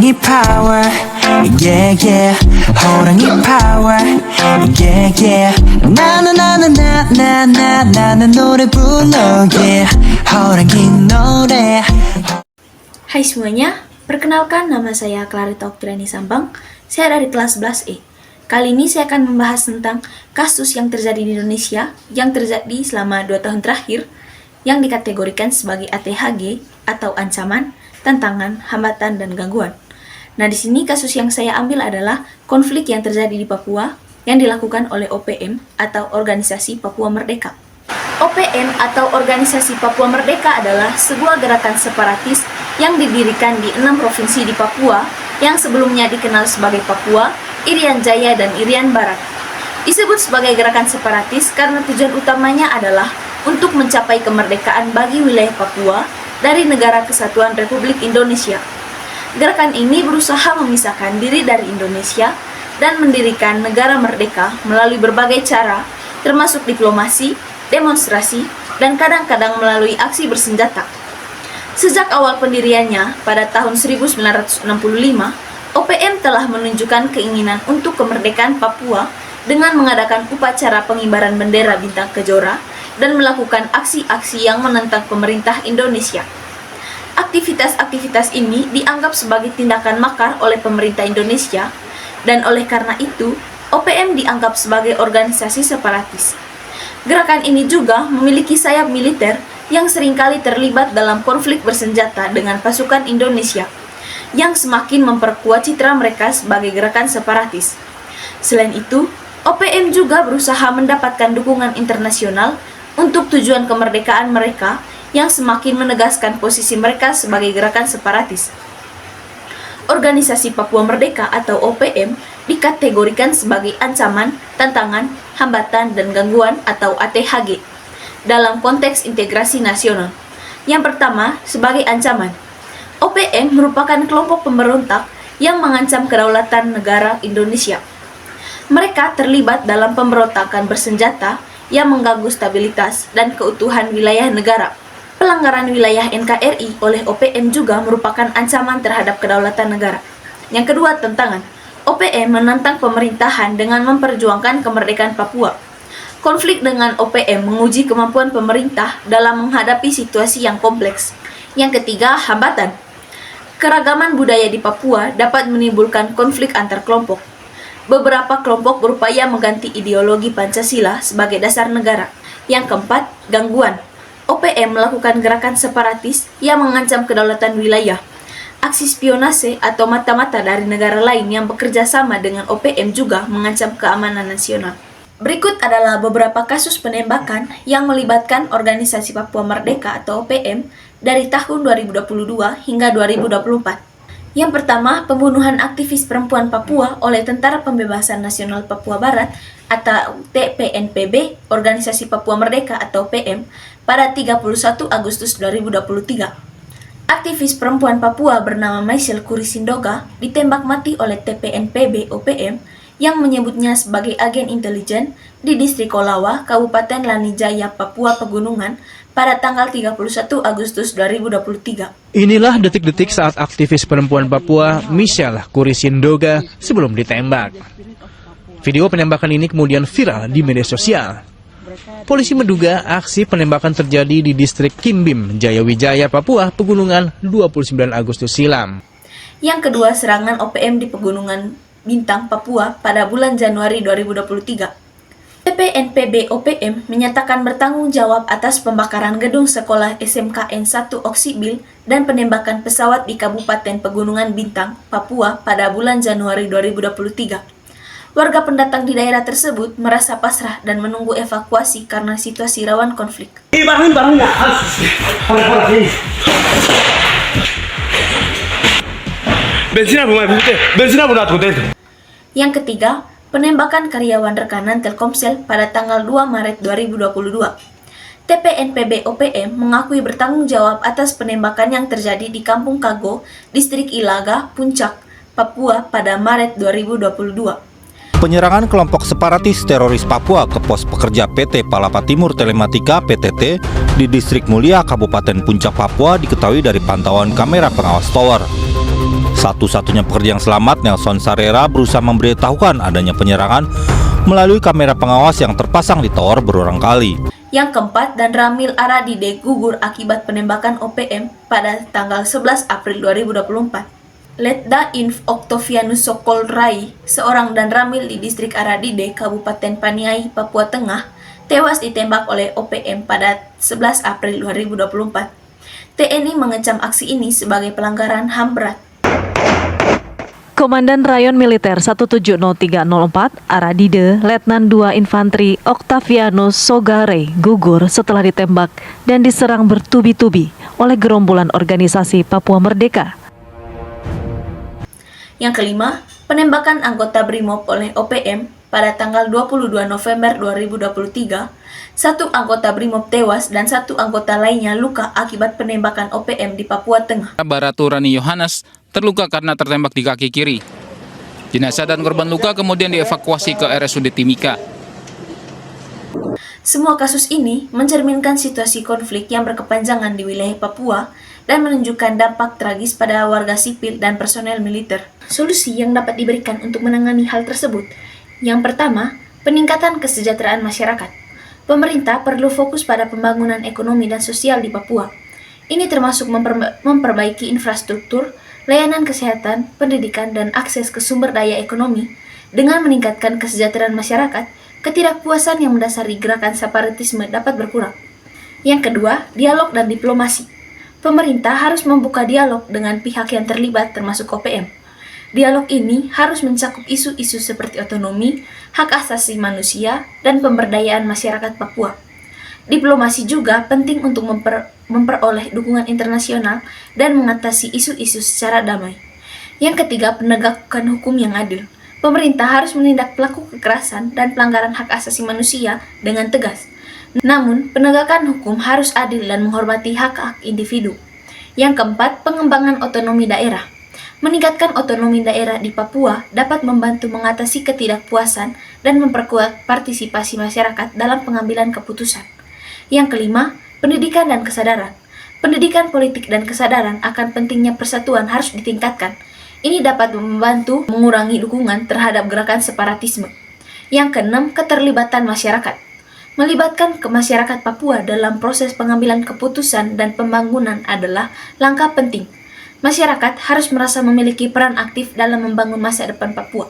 호랑이 파워 yeah yeah 호랑이 파워 yeah yeah 나는 노래 불러 yeah 호랑이 노래. Hai semuanya, perkenalkan nama saya Clarita Oktirani Sambang. Saya dari kelas 11E. Kali ini saya akan membahas tentang kasus yang terjadi di Indonesia yang terjadi selama 2 tahun terakhir yang dikategorikan sebagai ATHG atau ancaman, tantangan, hambatan, dan gangguan. Nah, di sini kasus yang saya ambil adalah konflik yang terjadi di Papua yang dilakukan oleh OPM atau Organisasi Papua Merdeka. OPM atau Organisasi Papua Merdeka adalah sebuah gerakan separatis yang didirikan di 6 provinsi di Papua yang sebelumnya dikenal sebagai Papua, Irian Jaya, dan Irian Barat. Disebut sebagai gerakan separatis karena tujuan utamanya adalah untuk mencapai kemerdekaan bagi wilayah Papua dari Negara Kesatuan Republik Indonesia. Gerakan ini berusaha memisahkan diri dari Indonesia dan mendirikan negara merdeka melalui berbagai cara, termasuk diplomasi, demonstrasi, dan kadang-kadang melalui aksi bersenjata. Sejak awal pendiriannya pada tahun 1965, OPM telah menunjukkan keinginan untuk kemerdekaan Papua dengan mengadakan upacara pengibaran bendera bintang kejora dan melakukan aksi-aksi yang menentang pemerintah Indonesia. Aktivitas-aktivitas ini dianggap sebagai tindakan makar oleh pemerintah Indonesia, dan oleh karena itu, OPM dianggap sebagai organisasi separatis. Gerakan ini juga memiliki sayap militer yang seringkali terlibat dalam konflik bersenjata dengan pasukan Indonesia, yang semakin memperkuat citra mereka sebagai gerakan separatis. Selain itu, OPM juga berusaha mendapatkan dukungan internasional untuk tujuan kemerdekaan mereka yang semakin menegaskan posisi mereka sebagai gerakan separatis. Organisasi Papua Merdeka atau OPM dikategorikan sebagai ancaman, tantangan, hambatan, dan gangguan atau ATHG dalam konteks integrasi nasional. Yang pertama, sebagai ancaman. OPM merupakan kelompok pemberontak yang mengancam kedaulatan negara Indonesia. Mereka terlibat dalam pemberontakan bersenjata yang mengganggu stabilitas dan keutuhan wilayah negara. Pelanggaran wilayah NKRI oleh OPM juga merupakan ancaman terhadap kedaulatan negara. Yang kedua, tantangan. OPM menantang pemerintahan dengan memperjuangkan kemerdekaan Papua. Konflik dengan OPM menguji kemampuan pemerintah dalam menghadapi situasi yang kompleks. Yang ketiga, hambatan. Keragaman budaya di Papua dapat menimbulkan konflik antar kelompok. Beberapa kelompok berupaya mengganti ideologi Pancasila sebagai dasar negara. Yang keempat, gangguan. OPM melakukan gerakan separatis yang mengancam kedaulatan wilayah. Aksi spionase atau mata-mata dari negara lain yang bekerja sama dengan OPM juga mengancam keamanan nasional. Berikut adalah beberapa kasus penembakan yang melibatkan Organisasi Papua Merdeka atau OPM dari tahun 2022 hingga 2024. Yang pertama, pembunuhan aktivis perempuan Papua oleh Tentara Pembebasan Nasional Papua Barat atau TPNPB, Organisasi Papua Merdeka atau PM, pada 31 Agustus 2023. Aktivis perempuan Papua bernama Michelle Kurisindoga ditembak mati oleh TPNPB OPM yang menyebutnya sebagai agen intelijen di distrik Kolawa, Kabupaten Lanijaya, Papua Pegunungan pada tanggal 31 Agustus 2023. Inilah detik-detik saat aktivis perempuan Papua Michelle Kurisindoga sebelum ditembak. Video penembakan ini kemudian viral di media sosial. Polisi menduga aksi penembakan terjadi di distrik Kimbim, Jayawijaya, Papua Pegunungan 29 Agustus silam. Yang kedua, serangan OPM di Pegunungan Bintang, Papua pada bulan Januari 2023. TPNPB OPM menyatakan bertanggung jawab atas pembakaran gedung sekolah SMKN 1 Oksibil dan penembakan pesawat di Kabupaten Pegunungan Bintang, Papua pada bulan Januari 2023. Warga pendatang di daerah tersebut merasa pasrah dan menunggu evakuasi karena situasi rawan konflik. Yang ketiga, penembakan karyawan rekanan Telkomsel pada tanggal 2 Maret 2022. TPNPB OPM mengakui bertanggung jawab atas penembakan yang terjadi di Kampung Kago, Distrik Ilaga, Puncak, Papua pada Maret 2022. Penyerangan kelompok separatis teroris Papua ke pos pekerja PT Palapa Timur Telematika (PTT) di Distrik Mulia, Kabupaten Puncak, Papua diketahui dari pantauan kamera pengawas tower. Satu-satunya pekerja yang selamat, Nelson Sarera, berusaha memberitahukan adanya penyerangan melalui kamera pengawas yang terpasang di tower berulang kali. Yang keempat, dan Ramil Aradide gugur akibat penembakan OPM pada tanggal 11 April 2024. Letda Inf Octavianus Sokolrai, seorang dan Ramil di distrik Aradide, Kabupaten Paniai, Papua Tengah, tewas ditembak oleh OPM pada 11 April 2024. TNI mengecam aksi ini sebagai pelanggaran HAM berat. Komandan Rayon Militer 170304 Aradide, Letnan 2 Infanteri Octavianus Sogare gugur setelah ditembak dan diserang bertubi-tubi oleh gerombolan organisasi Papua Merdeka. Yang kelima, penembakan anggota BRIMOB oleh OPM pada tanggal 22 November 2023. Satu anggota BRIMOB tewas dan satu anggota lainnya luka akibat penembakan OPM di Papua Tengah. Baraturani Yohanes terluka karena tertembak di kaki kiri. Jenazah dan korban luka kemudian dievakuasi ke RSUD Timika. Semua kasus ini mencerminkan situasi konflik yang berkepanjangan di wilayah Papua dan menunjukkan dampak tragis pada warga sipil dan personel militer. Solusi yang dapat diberikan untuk menangani hal tersebut. Yang pertama, peningkatan kesejahteraan masyarakat. Pemerintah perlu fokus pada pembangunan ekonomi dan sosial di Papua. Ini termasuk memperbaiki infrastruktur, layanan kesehatan, pendidikan, dan akses ke sumber daya ekonomi. Dengan meningkatkan kesejahteraan masyarakat, ketidakpuasan yang mendasari gerakan separatisme dapat berkurang. Yang kedua, dialog dan diplomasi. Pemerintah harus membuka dialog dengan pihak yang terlibat termasuk OPM. Dialog ini harus mencakup isu-isu seperti otonomi, hak asasi manusia, dan pemberdayaan masyarakat Papua. Diplomasi juga penting untuk memperoleh dukungan internasional dan mengatasi isu-isu secara damai. Yang ketiga, penegakan hukum yang adil. Pemerintah harus menindak pelaku kekerasan dan pelanggaran hak asasi manusia dengan tegas. Namun, penegakan hukum harus adil dan menghormati hak-hak individu. Yang keempat, pengembangan otonomi daerah. Meningkatkan otonomi daerah di Papua dapat membantu mengatasi ketidakpuasan dan memperkuat partisipasi masyarakat dalam pengambilan keputusan. Yang kelima, pendidikan dan kesadaran. Pendidikan politik dan kesadaran akan pentingnya persatuan harus ditingkatkan. Ini dapat membantu mengurangi dukungan terhadap gerakan separatisme. Yang keenam, keterlibatan masyarakat. Melibatkan ke masyarakat Papua dalam proses pengambilan keputusan dan pembangunan adalah langkah penting. Masyarakat harus merasa memiliki peran aktif dalam membangun masa depan Papua.